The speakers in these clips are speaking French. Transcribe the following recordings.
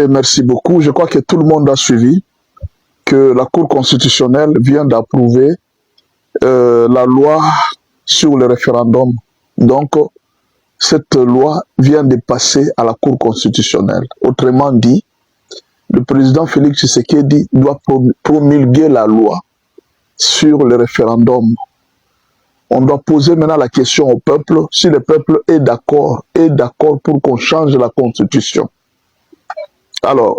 Et merci beaucoup. Je crois que tout le monde a suivi que la Cour constitutionnelle vient d'approuver la loi sur le référendum. Donc, cette loi vient de passer à la Cour constitutionnelle. Autrement dit, le président Félix Tshisekedi doit promulguer la loi sur le référendum. On doit poser maintenant la question au peuple, si le peuple est d'accord pour qu'on change la constitution. Alors,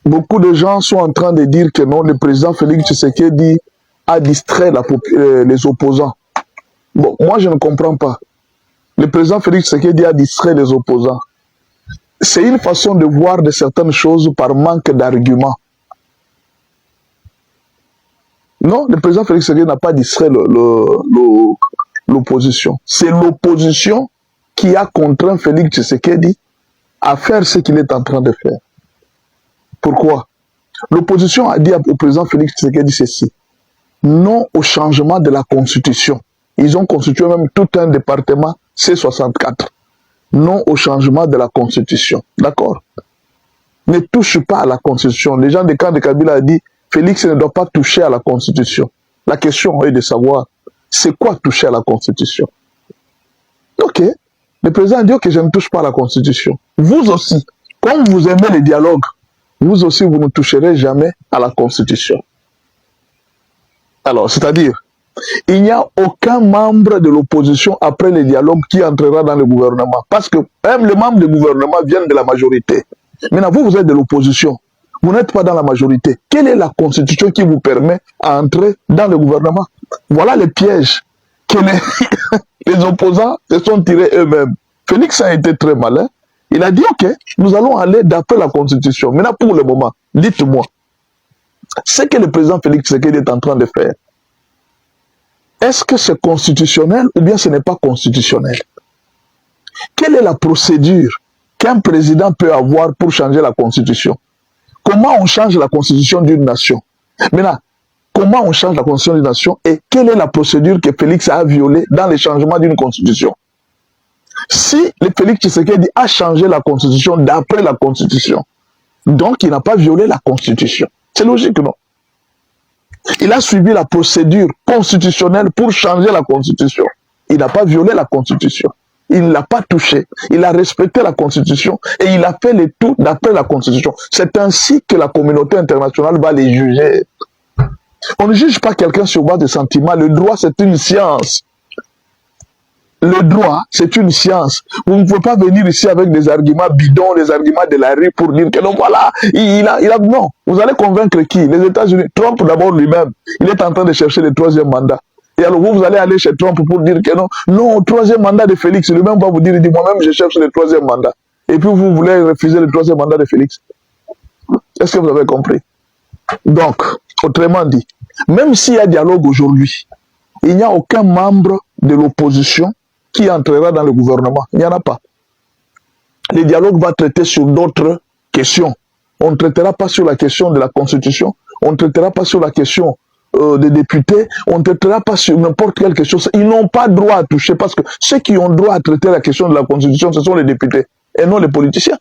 beaucoup de gens sont en train de dire que non, le président Félix Tshisekedi a distrait les opposants. Bon, moi je ne comprends pas. Le président Félix Tshisekedi a distrait les opposants. C'est une façon de voir de certaines choses par manque d'arguments. Non, le président Félix Tshisekedi n'a pas distrait l'opposition. C'est l'opposition qui a contraint Félix Tshisekedi à faire ce qu'il est en train de faire. Pourquoi? L'opposition a dit au président Félix Tshisekedi ceci. Non au changement de la constitution. Ils ont constitué même tout un département C64. Non au changement de la constitution. D'accord? Ne touche pas à la constitution. Les gens du camp de Kabila ont dit Félix ne doit pas toucher à la constitution. La question est de savoir c'est quoi toucher à la constitution. Ok. Le président dit que je ne touche pas à la constitution. Vous aussi, comme vous aimez les dialogues, vous aussi vous ne toucherez jamais à la constitution. Alors, c'est-à-dire, il n'y a aucun membre de l'opposition après le dialogue qui entrera dans le gouvernement. Parce que même les membres du gouvernement viennent de la majorité. Maintenant, vous êtes de l'opposition. Vous n'êtes pas dans la majorité. Quelle est la constitution qui vous permet d'entrer dans le gouvernement? Voilà les pièges que les opposants se sont tirés eux-mêmes. Félix a été très malin. Il a dit, ok, nous allons aller d'après la constitution. Maintenant, pour le moment, dites-moi, ce que le président Félix Tshisekedi est en train de faire, est-ce que c'est constitutionnel ou bien ce n'est pas constitutionnel? Quelle est la procédure qu'un président peut avoir pour changer la constitution? Comment on change la constitution d'une nation? Maintenant, comment on change la constitution d'une nation et quelle est la procédure que Félix a violée dans le changement d'une constitution? Si le Félix Tshisekedi a changé la constitution d'après la constitution, donc il n'a pas violé la constitution. C'est logique, non? Il a suivi la procédure constitutionnelle pour changer la constitution. Il n'a pas violé la constitution. Il ne l'a pas touché. Il a respecté la constitution et il a fait le tout d'après la constitution. C'est ainsi que la communauté internationale va les juger. On ne juge pas quelqu'un sur base de sentiments. Le droit, c'est une science. Le droit, c'est une science. Vous ne pouvez pas venir ici avec des arguments bidons, des arguments de la rue pour dire que non, voilà, non. Vous allez convaincre qui? Les États-Unis. Trump d'abord lui-même, il est en train de chercher le 3e mandat. Et alors vous allez aller chez Trump pour dire que non, non, 3e mandat de Félix. Lui-même va vous dire, il dit, moi-même je cherche le 3e mandat. Et puis vous voulez refuser le 3e mandat de Félix. Est-ce que vous avez compris? Donc, autrement dit, même s'il y a dialogue aujourd'hui, il n'y a aucun membre de l'opposition qui entrera dans le gouvernement. Il n'y en a pas. Le dialogue va traiter sur d'autres questions. On ne traitera pas sur la question de la Constitution, on ne traitera pas sur la question des députés, on ne traitera pas sur n'importe quelle question. Ils n'ont pas droit à toucher parce que ceux qui ont droit à traiter la question de la Constitution, ce sont les députés et non les politiciens.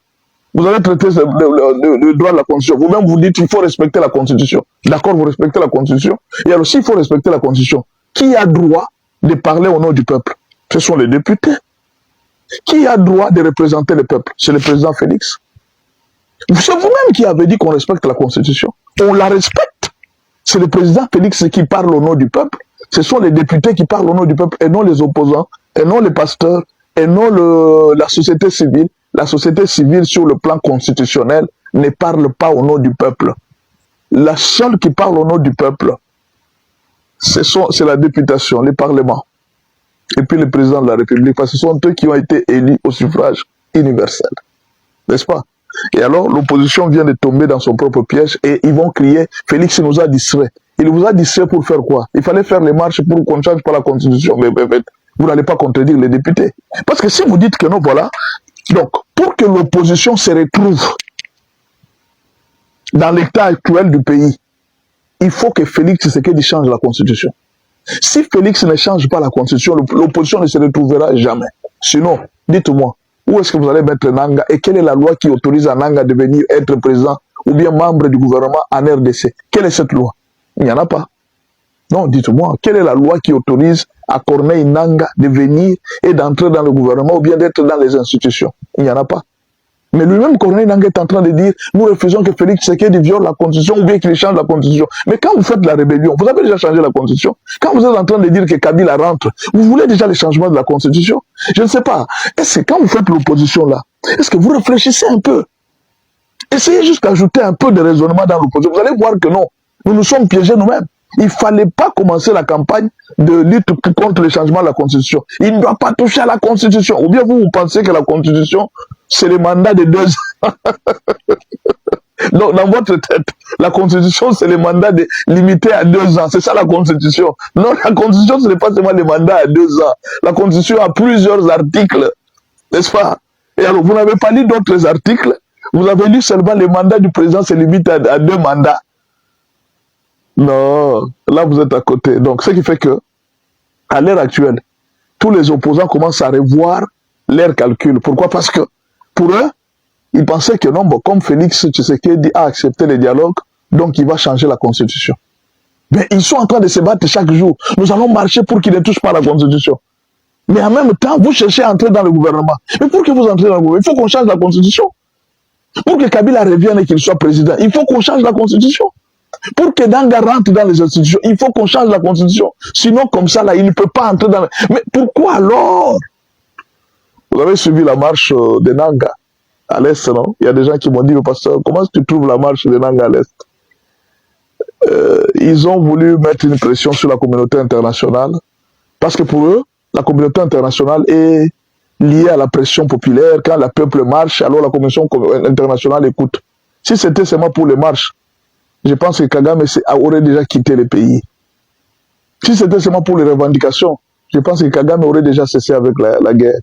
Vous allez traiter le droit de la Constitution. Vous-même, vous dites qu'il faut respecter la Constitution. D'accord, vous respectez la Constitution. Et alors, s'il faut respecter la Constitution, qui a droit de parler au nom du peuple? Ce sont les députés. Qui a droit de représenter le peuple? C'est le président Félix. C'est vous-même qui avez dit qu'on respecte la Constitution. On la respecte. C'est le président Félix qui parle au nom du peuple. Ce sont les députés qui parlent au nom du peuple et non les opposants, et non les pasteurs, et non la société civile. La société civile, sur le plan constitutionnel, ne parle pas au nom du peuple. La seule qui parle au nom du peuple, c'est la députation, le Parlement. Et puis le président de la République, parce que ce sont eux qui ont été élus au suffrage universel. N'est-ce pas? Et alors, l'opposition vient de tomber dans son propre piège et ils vont crier, Félix nous a distrait. Il vous a distrait pour faire quoi? Il fallait faire les marches pour qu'on ne change pas la Constitution. Mais vous n'allez pas contredire les députés. Parce que si vous dites que non, voilà. Donc, pour que l'opposition se retrouve dans l'état actuel du pays, il faut que Félix Tshisekedi change la Constitution. Si Félix ne change pas la Constitution, l'opposition ne se retrouvera jamais. Sinon, dites-moi, Où est-ce que vous allez mettre Nanga? Et quelle est la loi qui autorise à Nanga de venir être président ou bien membre du gouvernement en RDC? Quelle est cette loi? Il n'y en a pas. Non, dites-moi, quelle est la loi qui autorise à Corneille Nanga de venir et d'entrer dans le gouvernement ou bien d'être dans les institutions? Il n'y en a pas. Mais lui-même, Corneille Nanga est en train de dire, nous refusons que Félix Tshisekedi viole la constitution ou bien qu'il change la constitution. Mais quand vous faites la rébellion, vous avez déjà changé la constitution. Quand vous êtes en train de dire que Kabila rentre, vous voulez déjà les changements de la constitution? Je ne sais pas. Est-ce que quand vous faites l'opposition là, est-ce que vous réfléchissez un peu? Essayez juste d'ajouter un peu de raisonnement dans l'opposition. Vous allez voir que non, nous nous sommes piégés nous-mêmes. Il ne fallait pas commencer la campagne de lutte contre le changement de la Constitution. Il ne doit pas toucher à la Constitution. Ou bien vous pensez que la Constitution, c'est le mandat de 2 ans. Donc, dans votre tête, la Constitution, c'est le mandat limité à 2 ans. C'est ça la Constitution. Non, la Constitution, ce n'est pas seulement le mandat à 2 ans. La Constitution a plusieurs articles, n'est-ce pas? Et alors, vous n'avez pas lu d'autres articles. Vous avez lu seulement le mandat du président se limite à 2 mandats. Non, là vous êtes à côté. Donc, ce qui fait que, à l'heure actuelle, tous les opposants commencent à revoir leurs calculs. Pourquoi? Parce que, pour eux, ils pensaient que non, bon, comme Félix Tshisekedi a accepté le dialogue, donc il va changer la Constitution. Mais ils sont en train de se battre chaque jour. Nous allons marcher pour qu'ils ne touchent pas la Constitution. Mais en même temps, vous cherchez à entrer dans le gouvernement. Mais pour que vous entrez dans le gouvernement, il faut qu'on change la Constitution. Pour que Kabila revienne et qu'il soit président, il faut qu'on change la Constitution. Pour que Nanga rentre dans les institutions, il faut qu'on change la Constitution. Sinon, comme ça, là, il ne peut pas entrer dans... Mais pourquoi alors? Vous avez suivi la marche de Nanga à l'Est, non? Il y a des gens qui m'ont dit, le pasteur, comment est-ce que tu trouves la marche de Nanga à l'Est? Ils ont voulu mettre une pression sur la communauté internationale parce que pour eux, la communauté internationale est liée à la pression populaire. Quand le peuple marche, alors la communauté internationale écoute. Si c'était seulement pour les marches, je pense que Kagame aurait déjà quitté le pays. Si c'était seulement pour les revendications, je pense que Kagame aurait déjà cessé avec la guerre.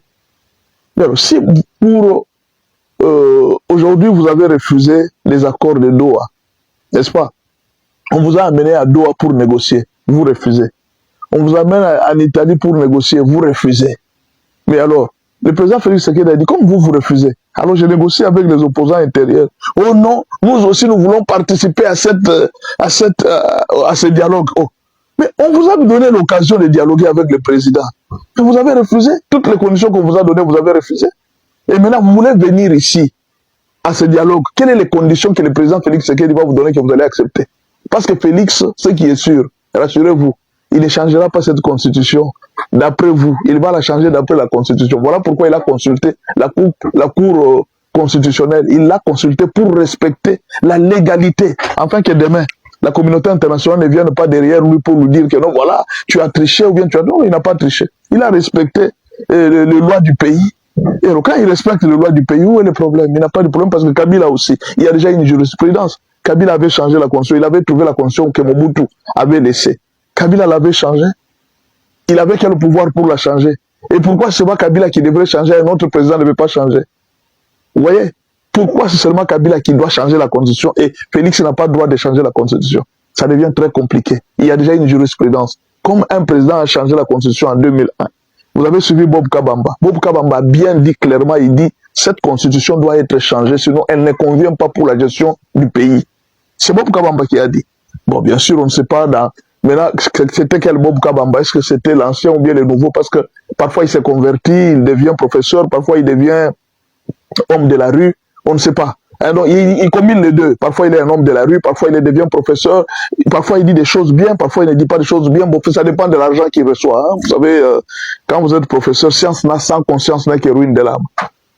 Mais si pour aujourd'hui vous avez refusé les accords de Doha, n'est-ce pas? On vous a amené à Doha pour négocier, vous refusez. On vous amène en Italie pour négocier, vous refusez. Mais alors, le président Félix Tshisekedi a dit, comme vous refusez, alors je négocie avec les opposants intérieurs. Oh non, nous aussi nous voulons participer à ce dialogue. Oh. Mais on vous a donné l'occasion de dialoguer avec le président. Mais vous avez refusé. Toutes les conditions qu'on vous a données, vous avez refusé. Et maintenant, vous voulez venir ici, à ce dialogue. Quelles sont les conditions que le président Félix Tshisekedi va vous donner que vous allez accepter? Parce que Félix, ce qui est sûr, rassurez-vous, il ne changera pas cette constitution d'après vous. Il va la changer d'après la constitution. Voilà pourquoi il a consulté la cour constitutionnelle. Il l'a consulté pour respecter la légalité. Afin que demain, la communauté internationale ne vienne pas derrière lui pour lui dire que non, voilà, tu as triché ou bien tu as... Non, il n'a pas triché. Il a respecté les lois du pays. Et alors, quand il respecte les lois du pays, où est le problème? Il n'a pas de problème parce que Kabila aussi, il y a déjà une jurisprudence. Kabila avait changé la constitution. Il avait trouvé la constitution que Mobutu avait laissée. Kabila l'avait changé. Il avait quel pouvoir pour la changer? Et pourquoi c'est pas Kabila qui devrait changer et un autre président ne veut pas changer? Vous voyez? Pourquoi c'est seulement Kabila qui doit changer la constitution et Félix n'a pas le droit de changer la constitution? Ça devient très compliqué. Il y a déjà une jurisprudence. Comme un président a changé la constitution en 2001, vous avez suivi Bob Kabamba. Bob Kabamba a bien dit clairement, il dit, cette constitution doit être changée, sinon elle ne convient pas pour la gestion du pays. C'est Bob Kabamba qui a dit. Bon, bien sûr, on ne sait pas maintenant, c'était quel Bob Kabamba? Est-ce que c'était l'ancien ou bien le nouveau? Parce que parfois il s'est converti, il devient professeur, parfois il devient homme de la rue, on ne sait pas. Donc, il combine les deux. Parfois il est un homme de la rue, parfois il devient professeur, parfois il dit des choses bien, parfois il ne dit pas des choses bien. Bon, ça dépend de l'argent qu'il reçoit. Hein. Vous savez, quand vous êtes professeur, science n'a sans conscience n'est que ruine de l'âme.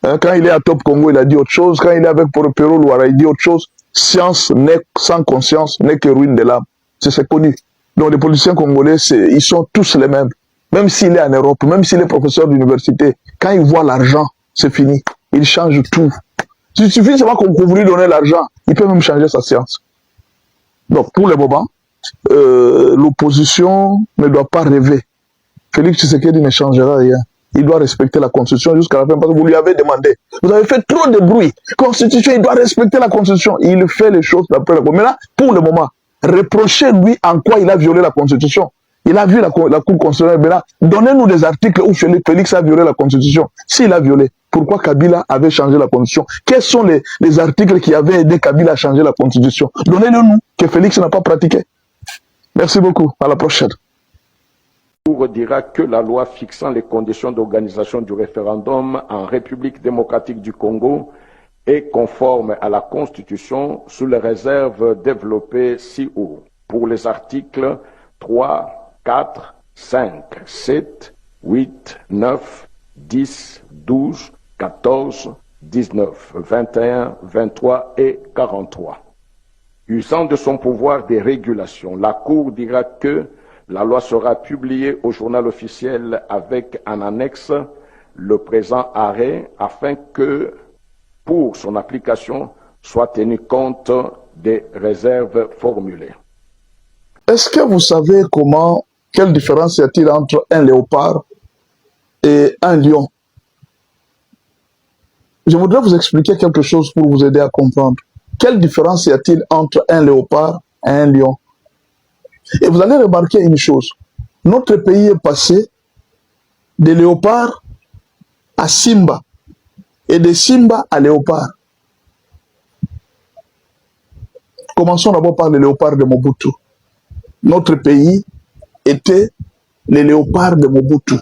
Hein, quand il est à Top Congo, il a dit autre chose. Quand il est avec Pero Louara, il dit autre chose. Science sans conscience n'est que ruine de l'âme. C'est connu. Donc les politiciens congolais, ils sont tous les mêmes. Même s'il est en Europe, même s'il est professeur d'université, quand il voit l'argent, c'est fini. Il change tout. Il suffit seulement qu'on vous lui donne l'argent, il peut même changer sa science. Donc pour le moment, l'opposition ne doit pas rêver. Félix Tshisekedi ne changera rien. Il doit respecter la Constitution jusqu'à la fin parce que vous lui avez demandé. Vous avez fait trop de bruit. Constitution, il doit respecter la Constitution. Il fait les choses d'après la Constitution. Mais là, pour le moment, reprochez-lui en quoi il a violé la Constitution. Il a vu la Cour constitutionnelle. Mais là, donnez-nous des articles où Félix a violé la Constitution. S'il a violé, pourquoi Kabila avait changé la constitution. Quels sont les articles qui avaient aidé Kabila à changer la constitution? Donnez-le nous, que Félix n'a pas pratiqué. Merci beaucoup. À la prochaine. Cour dira que la loi fixant les conditions d'organisation du référendum en République démocratique du Congo est conforme à la Constitution sous les réserves développées ci-haut pour les articles 3, 4, 5, 7, 8, 9, 10, 12, 14, 19, 21, 23 et 43. Usant de son pouvoir de régulation, la Cour dira que la loi sera publiée au journal officiel avec en annexe le présent arrêt afin que, pour son application, soit tenu compte des réserves formulées. Est-ce que vous savez quelle différence y a-t-il entre un léopard et un lion? Je voudrais vous expliquer quelque chose pour vous aider à comprendre. Quelle différence y a-t-il entre un léopard et un lion? Et vous allez remarquer une chose. Notre pays est passé de léopard à Simba et de Simba à léopard. Commençons d'abord par le léopard de Mobutu. Notre pays était les léopards de Mobutu.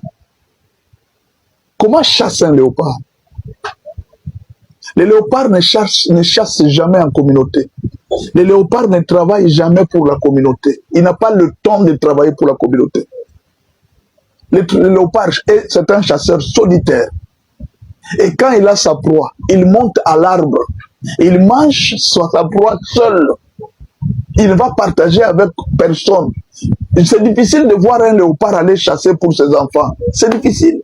Comment chasse un léopard? Les léopards ne chassent jamais en communauté. Les léopards ne travaillent jamais pour la communauté. Il n'a pas le temps de travailler pour la communauté. Le léopard, c'est un chasseur solitaire. Et quand il a sa proie, il monte à l'arbre. Il mange sa proie seul. Il va partager avec personne. C'est difficile de voir un léopard aller chasser pour ses enfants. C'est difficile.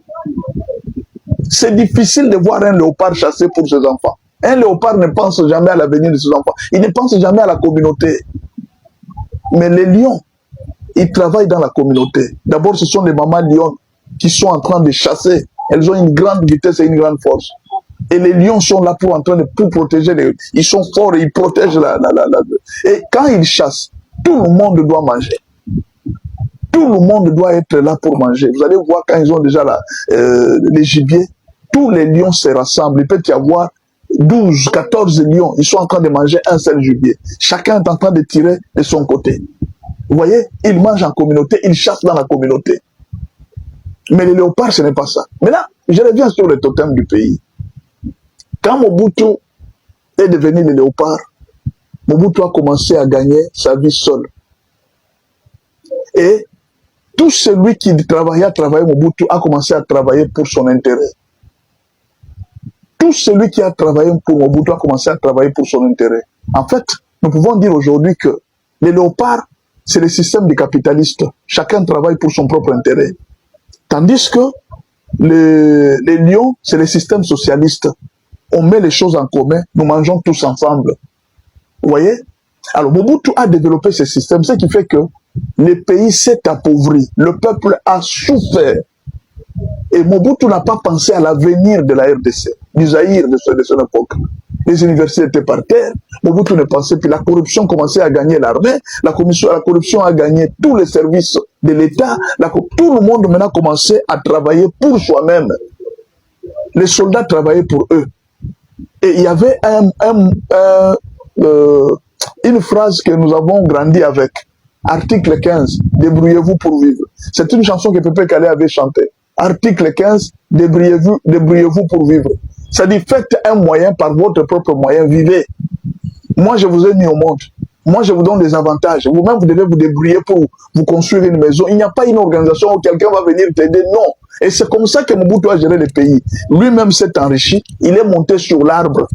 C'est difficile de voir un léopard chasser pour ses enfants. Un léopard ne pense jamais à l'avenir de ses enfants. Il ne pense jamais à la communauté. Mais les lions, ils travaillent dans la communauté. D'abord, ce sont les mamans lions qui sont en train de chasser. Elles ont une grande vitesse et une grande force. Et les lions sont là pour protéger. Ils sont forts et ils protègent Et quand ils chassent, tout le monde doit manger. Tout le monde doit être là pour manger. Vous allez voir quand ils ont déjà les gibiers, tous les lions se rassemblent. Il peut y avoir 12, 14 lions. Ils sont en train de manger un seul gibier. Chacun est en train de tirer de son côté. Vous voyez, ils mangent en communauté, ils chassent dans la communauté. Mais les léopards, ce n'est pas ça. Maintenant, je reviens sur le totem du pays. Quand Mobutu est devenu le léopard, Mobutu a commencé à gagner sa vie seul. Et tout celui qui travaillait à travailler Mobutu a commencé à travailler pour son intérêt. Tout celui qui a travaillé pour Mobutu a commencé à travailler pour son intérêt. En fait, nous pouvons dire aujourd'hui que les léopards, c'est le système des capitalistes. Chacun travaille pour son propre intérêt. Tandis que les lions, c'est le système socialiste. On met les choses en commun, nous mangeons tous ensemble. Vous voyez? Alors Mobutu a développé ce système, ce qui fait que le pays s'est appauvri, le peuple a souffert. Et Mobutu n'a pas pensé à l'avenir de la RDC, du Zaïre de son époque. Les universités étaient par terre, Mobutu ne pensait plus, la corruption commençait à gagner l'armée, la corruption a gagné tous les services de l'État, tout le monde maintenant commençait à travailler pour soi-même. Les soldats travaillaient pour eux. Et il y avait une phrase que nous avons grandi avec. Article 15, débrouillez-vous pour vivre. C'est une chanson que Pépé Kalé avait chantée. Article 15, débrouillez-vous pour vivre. Ça dit, faites un moyen par votre propre moyen, vivez. Moi, je vous ai mis au monde. Moi, je vous donne des avantages. Vous-même, vous devez vous débrouiller pour vous construire une maison. Il n'y a pas une organisation où quelqu'un va venir t'aider. Non. Et c'est comme ça que Mobutu a géré le pays. Lui-même s'est enrichi. Il est monté sur l'arbre.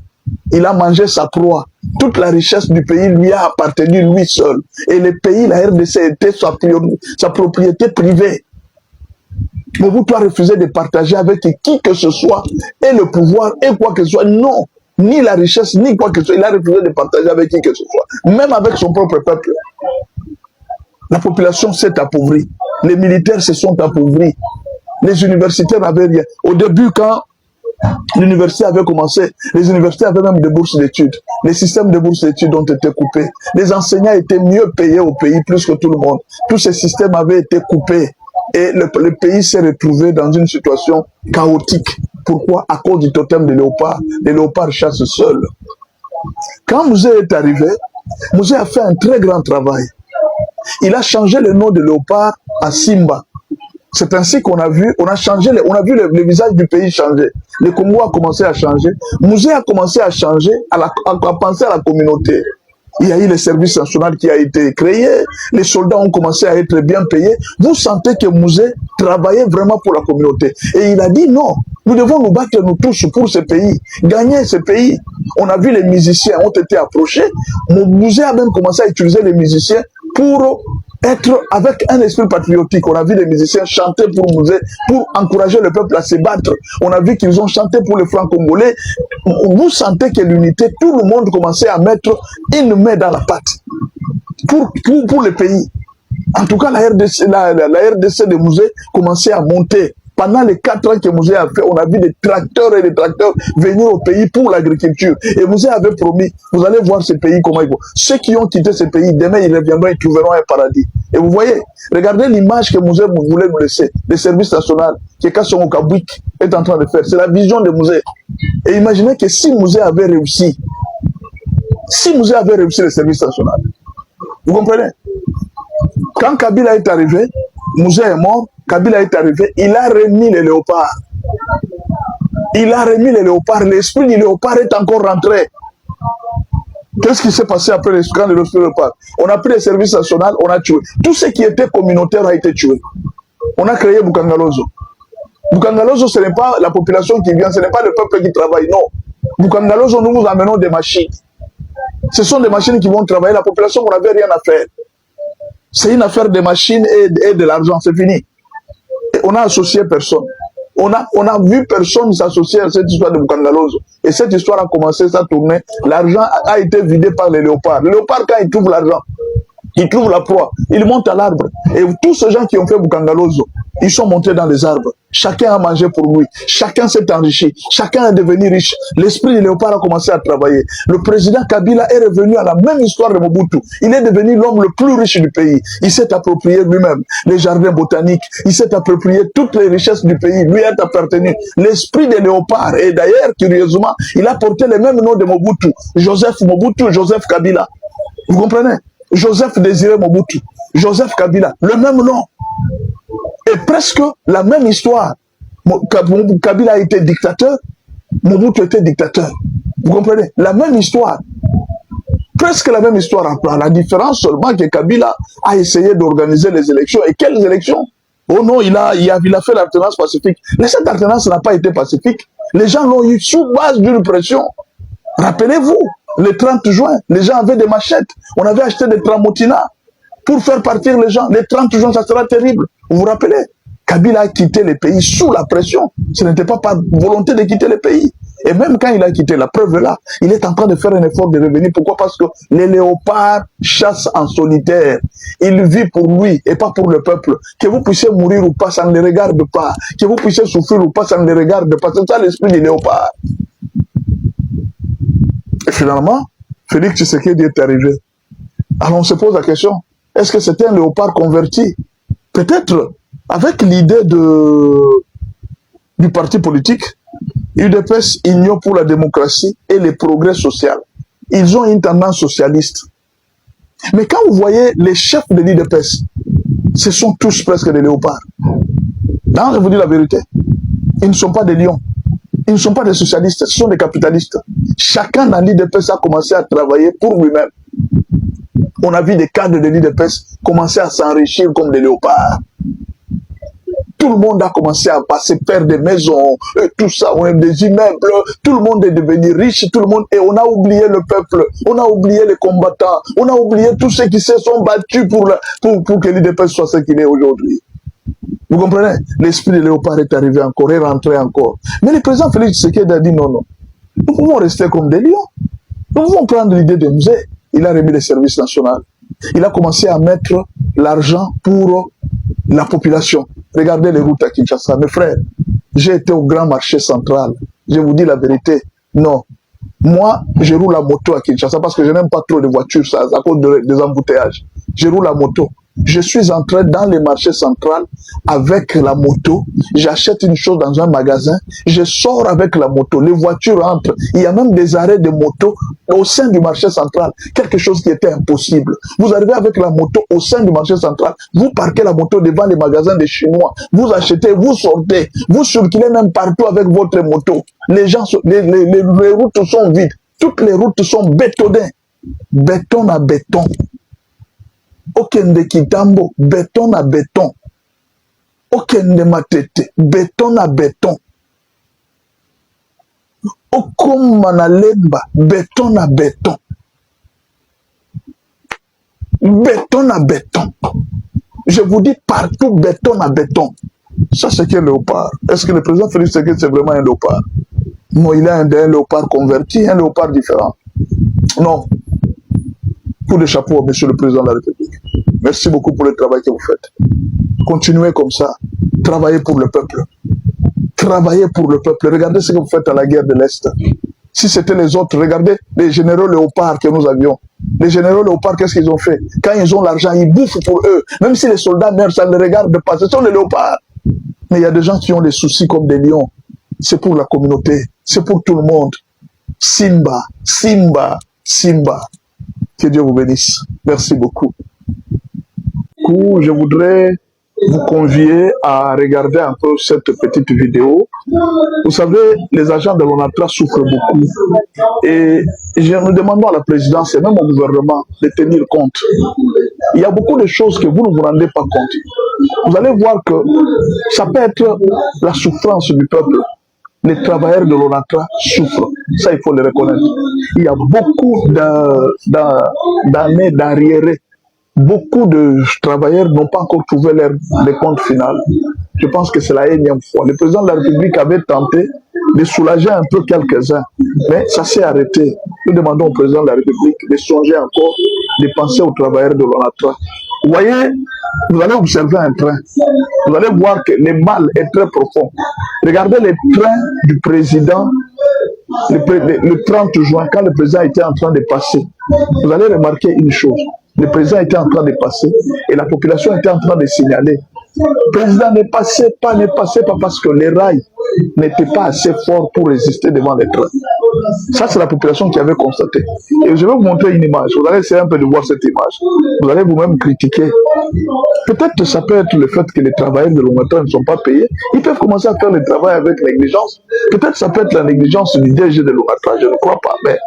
Il a mangé sa proie. Toute la richesse du pays lui a appartenu lui seul. Et le pays, la RDC, était sa propriété privée. Mobutu a refusé de partager avec qui que ce soit, et le pouvoir, et quoi que ce soit. Non, ni la richesse, ni quoi que ce soit. Il a refusé de partager avec qui que ce soit. Même avec son propre peuple. La population s'est appauvrie. Les militaires se sont appauvris. Les universitaires n'avaient rien. Au début, quand l'université avait commencé, les universités avaient même des bourses d'études. Les systèmes de bourses d'études ont été coupés. Les enseignants étaient mieux payés au pays, plus que tout le monde. Tous ces systèmes avaient été coupés. Et le pays s'est retrouvé dans une situation chaotique. Pourquoi? À cause du totem de léopard. Les léopards chassent seuls. Quand Mouzé est arrivé, Mouzé a fait un très grand travail. Il a changé le nom de léopard à Simba. C'est ainsi qu'on a vu, on a vu le visage du pays changer. Le Congo a commencé à changer. Mouzé a commencé à changer, à penser à la communauté. Il y a eu le service national qui a été créé, les soldats ont commencé à être bien payés. Vous sentez que Mouzé travaillait vraiment pour la communauté. Et il a dit non, nous devons nous battre nous tous pour ce pays, gagner ce pays. On a vu les musiciens ont été approchés. Mouzé a même commencé à utiliser les musiciens pour être avec un esprit patriotique. On a vu les musiciens chanter pour Mouzé, pour encourager le peuple à se battre. On a vu qu'ils ont chanté pour les francs congolais. Vous sentez que l'unité, tout le monde commençait à mettre une main dans la pâte pour le pays. En tout cas, la RDC de Mouzé commençait à monter. Pendant les 4 ans que Mouzé a fait, on a vu des tracteurs et des tracteurs venir au pays pour l'agriculture. Et Mouzé avait promis, vous allez voir ce pays comment il va. Ceux qui ont quitté ce pays, demain ils reviendront et trouveront un paradis. Et vous voyez, regardez l'image que Mouzé voulait nous laisser. Le service national que Kasson Okabouik est en train de faire. C'est la vision de Mouzé. Et imaginez que si Mouzé avait réussi le service national, vous comprenez? Quand Kabila est arrivé, Mouzé est mort, Kabila est arrivé, il a remis les léopards. Il a remis les léopards. L'esprit du léopard est encore rentré. Qu'est-ce qui s'est passé après l'esprit de l'esprit du léopard? On a pris le service national, on a tué. Tout ce qui était communautaire a été tué. On a créé Bukangalozo. Bukangalozo, ce n'est pas la population qui vient, ce n'est pas le peuple qui travaille, non. Bukangalozo, nous vous amenons des machines. Ce sont des machines qui vont travailler. La population, on n'avait rien à faire. C'est une affaire de machines et de l'argent, c'est fini. Et on a associé personne. On a vu personne s'associer à cette histoire de Bukangalozo. Et cette histoire a commencé à tourner. L'argent a été vidé par les léopards. Le léopard, quand il trouve l'argent, il trouve la proie, il monte à l'arbre. Et tous ces gens qui ont fait Bukangalozo, ils sont montés dans les arbres. Chacun a mangé pour lui. Chacun s'est enrichi. Chacun est devenu riche. L'esprit du léopard a commencé à travailler. Le président Kabila est revenu à la même histoire de Mobutu. Il est devenu l'homme le plus riche du pays. Il s'est approprié lui-même les jardins botaniques. Il s'est approprié toutes les richesses du pays. Lui est appartenu. L'esprit des léopards. Et d'ailleurs, curieusement, il a porté le même nom de Mobutu. Joseph Mobutu, Joseph Kabila. Vous comprenez? Joseph Désiré Mobutu, Joseph Kabila, le même nom. Et presque la même histoire. Kabila a été dictateur, Mobutu était dictateur. Vous comprenez? La même histoire. Presque la même histoire. La différence seulement que Kabila a essayé d'organiser les élections. Et quelles élections? Oh non, il a fait l'alternance pacifique. Mais cette alternance n'a pas été pacifique. Les gens l'ont eu sous base d'une pression. Rappelez-vous, le 30 juin, les gens avaient des machettes. On avait acheté des tramotinas pour faire partir les gens. Le 30 juin, ça sera terrible. Vous vous rappelez? Kabila a quitté le pays sous la pression. Ce n'était pas par volonté de quitter le pays. Et même quand il a quitté, la preuve est là, il est en train de faire un effort de revenir. Pourquoi? Parce que les léopards chassent en solitaire. Il vit pour lui et pas pour le peuple. Que vous puissiez mourir ou pas, ça ne les regarde pas. Que vous puissiez souffrir ou pas, ça ne les regarde pas. C'est ça l'esprit des léopards. Et finalement, Félix Tshisekedi est arrivé. Alors on se pose la question, est-ce que c'était un léopard converti? Peut-être avec l'idée du parti politique, UDPS, Union pour la démocratie et le progrès social. Ils ont une tendance socialiste. Mais quand vous voyez les chefs de l'UDPS, ce sont tous presque des léopards. Non, je vous dis la vérité. Ils ne sont pas des lions. Ils ne sont pas des socialistes, ce sont des capitalistes. Chacun dans l'UDPS a commencé à travailler pour lui-même. On a vu des cadres de l'UDPS commencer à s'enrichir comme des léopards. Tout le monde a commencé à passer faire des maisons, tout ça, on a des immeubles, tout le monde est devenu riche, tout le monde, et on a oublié le peuple, on a oublié les combattants, on a oublié tous ceux qui se sont battus pour que l'UDPS soit ce qu'il est aujourd'hui. Vous comprenez? L'esprit de léopard est arrivé encore, est rentré encore. Mais le président Félix Tshisekedi a dit non, non. Nous pouvons rester comme des lions. Nous pouvons prendre l'idée de musée. Il a remis le service national. Il a commencé à mettre l'argent pour la population. Regardez les routes à Kinshasa. Mes frères, j'ai été au grand marché central. Je vous dis la vérité. Non. Moi, je roule la moto à Kinshasa parce que je n'aime pas trop les voitures, ça, à cause des embouteillages. Je roule la moto. Je suis entré dans les marchés centrales avec la moto. J'achète une chose dans un magasin. Je sors avec la moto. Les voitures entrent. Il y a même des arrêts de moto au sein du marché central. Quelque chose qui était impossible. Vous arrivez avec la moto au sein du marché central. Vous parquez la moto devant les magasins des Chinois. Vous achetez, vous sortez. Vous circulez même partout avec votre moto. Les gens, les routes sont vides. Toutes les routes sont bétonnées. Béton à béton. Okende Kitambo, béton à béton. Okende Matete, béton à béton. Okomanalemba, béton à béton. Béton à béton. Je vous dis partout béton à béton. Ça, c'est quel léopard? Est-ce que le président Félix Tshisekedi, c'est vraiment un léopard? Non, il a un léopard converti, un léopard différent. Non. Coup de chapeau, monsieur le président de la République. Merci beaucoup pour le travail que vous faites. Continuez comme ça. Travaillez pour le peuple. Travaillez pour le peuple. Regardez ce que vous faites à la guerre de l'Est. Si c'était les autres, regardez les généraux léopards que nous avions. Les généraux léopards, qu'est-ce qu'ils ont fait? Quand ils ont l'argent, ils bouffent pour eux. Même si les soldats meurent, ça ne les regarde pas. Ce sont les léopards. Mais il y a des gens qui ont des soucis comme des lions. C'est pour la communauté. C'est pour tout le monde. Simba, Simba, Simba. Que Dieu vous bénisse. Merci beaucoup. Je voudrais vous convier à regarder un peu cette petite vidéo. Vous savez, les agents de l'ONATRA souffrent beaucoup. Et nous demandons à la présidence et même au gouvernement de tenir compte. Il y a beaucoup de choses que vous ne vous rendez pas compte. Vous allez voir que ça peut être la souffrance du peuple. Les travailleurs de l'ONATRA souffrent. Ça, il faut le reconnaître. Il y a beaucoup d'années d'arriérés. Beaucoup de travailleurs n'ont pas encore trouvé leur compte final. Je pense que c'est la énième fois. Le président de la République avait tenté de soulager un peu quelques-uns, mais ça s'est arrêté. Nous demandons au président de la République de songer encore, de penser aux travailleurs de l'ONATRA. Vous voyez, vous allez observer un train. Vous allez voir que le mal est très profond. Regardez les trains du président le 30 juin, quand le président était en train de passer. Vous allez remarquer une chose. Le président était en train de passer et la population était en train de signaler. Le président ne passait pas parce que les rails n'étaient pas assez forts pour résister devant les trains. Ça, c'est la population qui avait constaté. Et je vais vous montrer une image. Vous allez essayer un peu de voir cette image. Vous allez vous-même critiquer. Peut-être que ça peut être le fait que les travailleurs de l'ONATRA ne sont pas payés. Ils peuvent commencer à faire le travail avec négligence. Peut-être que ça peut être la négligence du DG de l'ONATRA. Je ne crois pas. Mais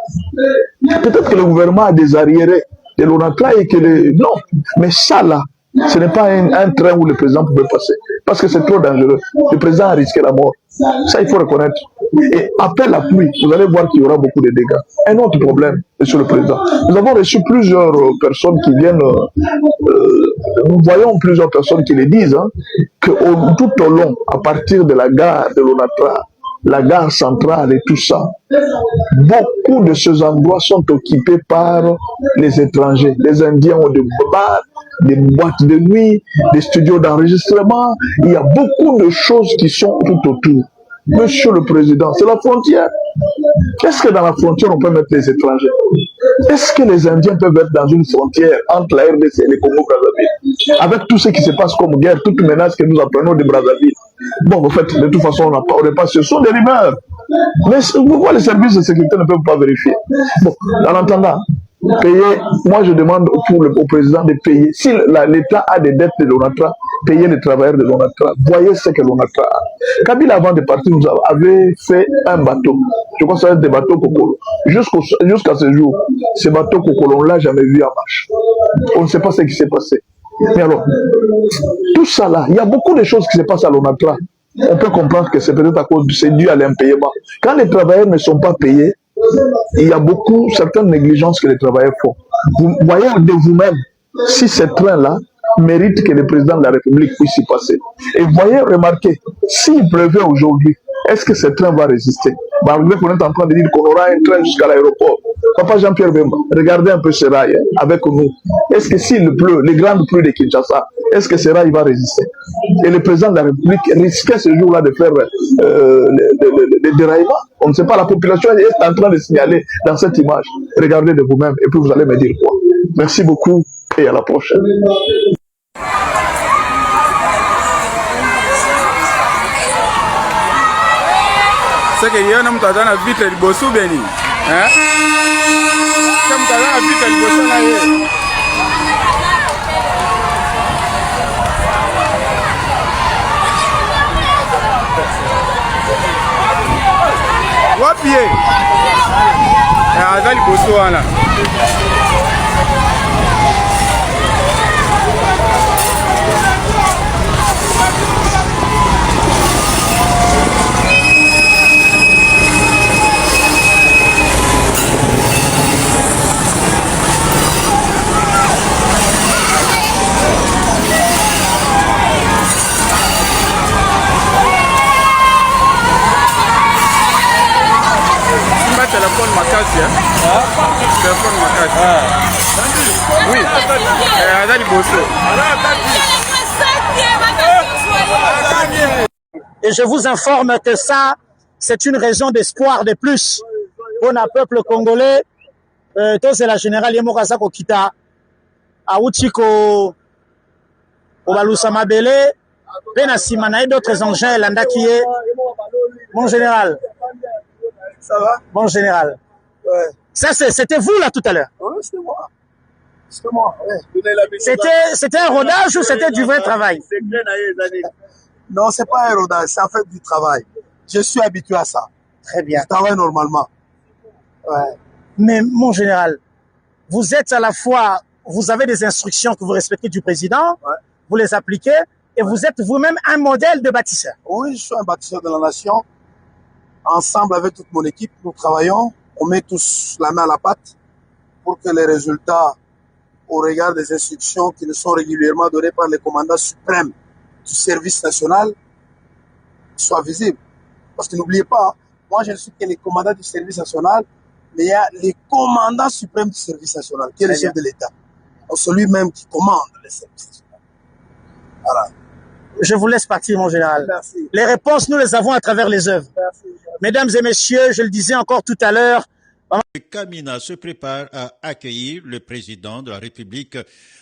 peut-être que le gouvernement a des arriérés de l'ONATRA et que non, mais ça là, ce n'est pas un train où le président pouvait passer, parce que c'est trop dangereux. Le président a risqué la mort. Ça, il faut reconnaître. Et après la pluie, vous allez voir qu'il y aura beaucoup de dégâts. Un autre problème, monsieur le président, nous avons reçu plusieurs personnes qui viennent, nous voyons plusieurs personnes qui le disent, hein, que tout au long, à partir de la gare de l'ONATRA, la gare centrale et tout ça, beaucoup de ces endroits sont occupés par les étrangers. Les Indiens ont des bars, des boîtes de nuit, des studios d'enregistrement. Il y a beaucoup de choses qui sont tout autour. Monsieur le Président, c'est la frontière. Est-ce que dans la frontière, on peut mettre les étrangers? Est-ce que les Indiens peuvent être dans une frontière entre la RDC et le Congo-Brazzaville? Avec tout ce qui se passe comme guerre, toutes les menaces que nous apprenons de Brazzaville. Bon, en fait, de toute façon, on n'est pas sûr. Ce sont des rumeurs. Mais pourquoi les services de sécurité ne peuvent pas vérifier? Bon, en attendant, payer, moi je demande au président de payer. Si l'État a des dettes de l'ONATRA, payer les travailleurs de l'ONATRA. Voyez ce que l'ONATRA a. Kabila, avant de partir, nous avait fait un bateau. Je crois que ça va être des bateaux Kokolo. Jusqu'à ce jour, ces bateaux Kokolo, on ne l'a jamais vu en marche. On ne sait pas ce qui s'est passé. Mais alors, tout ça là, il y a beaucoup de choses qui se passent à l'ONATRA. On peut comprendre que c'est peut-être à cause, c'est dû à l'impayement. Quand les travailleurs ne sont pas payés, il y a certaines négligences que les travailleurs font. Vous voyez de vous-même si ce train-là mérite que le président de la République puisse y passer. Et voyez, remarquez, s'il pleuvait aujourd'hui, est-ce que ce train va résister? Malgré qu'on est en train de dire qu'on aura un train jusqu'à l'aéroport. Papa Jean-Pierre Bemba, regardez un peu ce rail avec nous. Est-ce que s'il pleut, les grandes pluies de Kinshasa, est-ce que ce rail va résister? Et le président de la République risquait ce jour-là de faire des déraillements. On ne sait pas, la population est en train de signaler dans cette image. Regardez de vous-même et puis vous allez me dire quoi. Merci beaucoup et à la prochaine. C'est que yeye na mtu atana vite liboso beni. Hein? Kama mtu atana vite liboso na yeye. Wapi ye? Azali liboso wana. Téléphone Makassi, téléphone Makassi. Oui, Azali Bosso. Et je vous informe que ça, c'est une raison d'espoir de plus pour le peuple congolais. C'est la générale Yemokasa Kokita, Aouchiko, Obalusa Mabele, Benassimana et d'autres engins, Landa qui est mon général. Ça va? Bon général. Ouais. Ça, c'était vous là tout à l'heure? Oui, c'était moi. C'était moi, ouais. C'était un rodage ou c'était du vrai travail? Non, c'est pas un rodage, c'est en fait du travail. Je suis habitué à ça. Très bien. Je travaille normalement. Ouais. Mais mon général, vous êtes à la fois, vous avez des instructions que vous respectez du président, ouais. Vous les appliquez, et ouais. Vous êtes vous-même un modèle de bâtisseur. Oui, je suis un bâtisseur de la nation. Ensemble avec toute mon équipe, nous travaillons, on met tous la main à la pâte pour que les résultats, au regard des instructions qui nous sont régulièrement données par les commandants suprêmes du service national, soient visibles. Parce que n'oubliez pas, moi je ne suis que les commandants du service national, mais il y a les commandants suprêmes du service national, qui est le chef de l'État. Celui même qui commande le service national. Voilà. Je vous laisse partir, mon général. Merci. Les réponses, nous les avons à travers les œuvres. Merci. Mesdames et messieurs, je le disais encore tout à l'heure, Kamina se prépare à accueillir le président de la République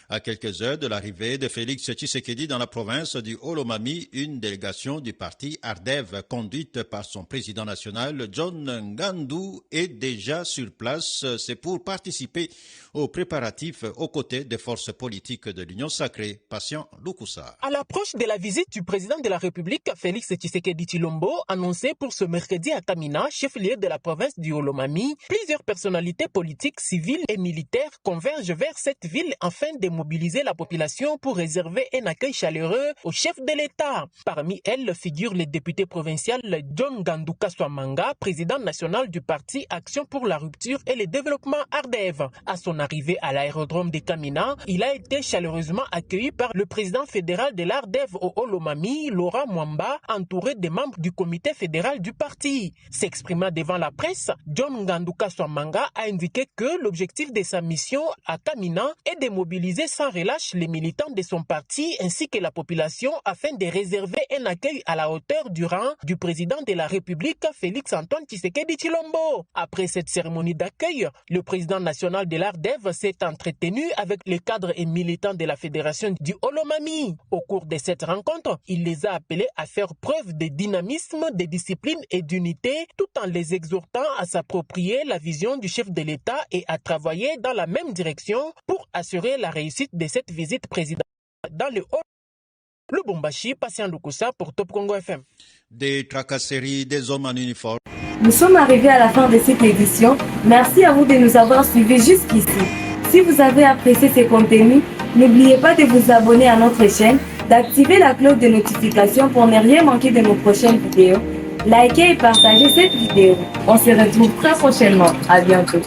à quelques heures de l'arrivée de Félix Tshisekedi dans la province du Olomami. Une délégation du parti Ardev conduite par son président national John Ngandou est déjà sur place. C'est pour participer aux préparatifs aux côtés des forces politiques de l'Union sacrée. Patient Lukusa. À l'approche de la visite du président de la République, Félix Tshisekedi Tshilombo, annoncé pour ce mercredi à Kamina, chef-lieu de la province du Olomami, plusieurs personnalités politiques, civiles et militaires convergent vers cette ville afin de mobiliser la population pour réserver un accueil chaleureux au chef de l'État. Parmi elles figure le député provincial John Ngandou Kaswamanga, président national du parti Action pour la rupture et le développement Ardev. À son arrivée à l'aérodrome de Kamina, il a été chaleureusement accueilli par le président fédéral de l'Ardev au Olomami, Laura Mwamba, entouré des membres du comité fédéral du parti. S'exprimant devant la presse, John Ngandou Kaswamanga a indiqué que l'objectif de sa mission à Kamina est de mobiliser sans relâche les militants de son parti ainsi que la population afin de réserver un accueil à la hauteur du rang du président de la République, Félix-Antoine Tshisekedi Tshilombo. Après cette cérémonie d'accueil, le président national de l'Ardev s'est entretenu avec les cadres et militants de la fédération du Olomami. Au cours de cette rencontre, il les a appelés à faire preuve de dynamisme, de discipline et d'unité tout en les exhortant à s'approprier la vision du chef de l'État et à travailler dans la même direction pour assurer la réussite de cette visite présidentielle dans le Lubumbashi. Patient Lukusa pour Top Congo FM. Des tracasseries des hommes en uniforme. Nous sommes arrivés à la fin de cette édition. Merci à vous de nous avoir suivis jusqu'ici. Si vous avez apprécié ces contenus, n'oubliez pas de vous abonner à notre chaîne, d'activer la cloche de notification pour ne rien manquer de nos prochaines vidéos. Likez et partagez cette vidéo. On se retrouve très prochainement. À bientôt.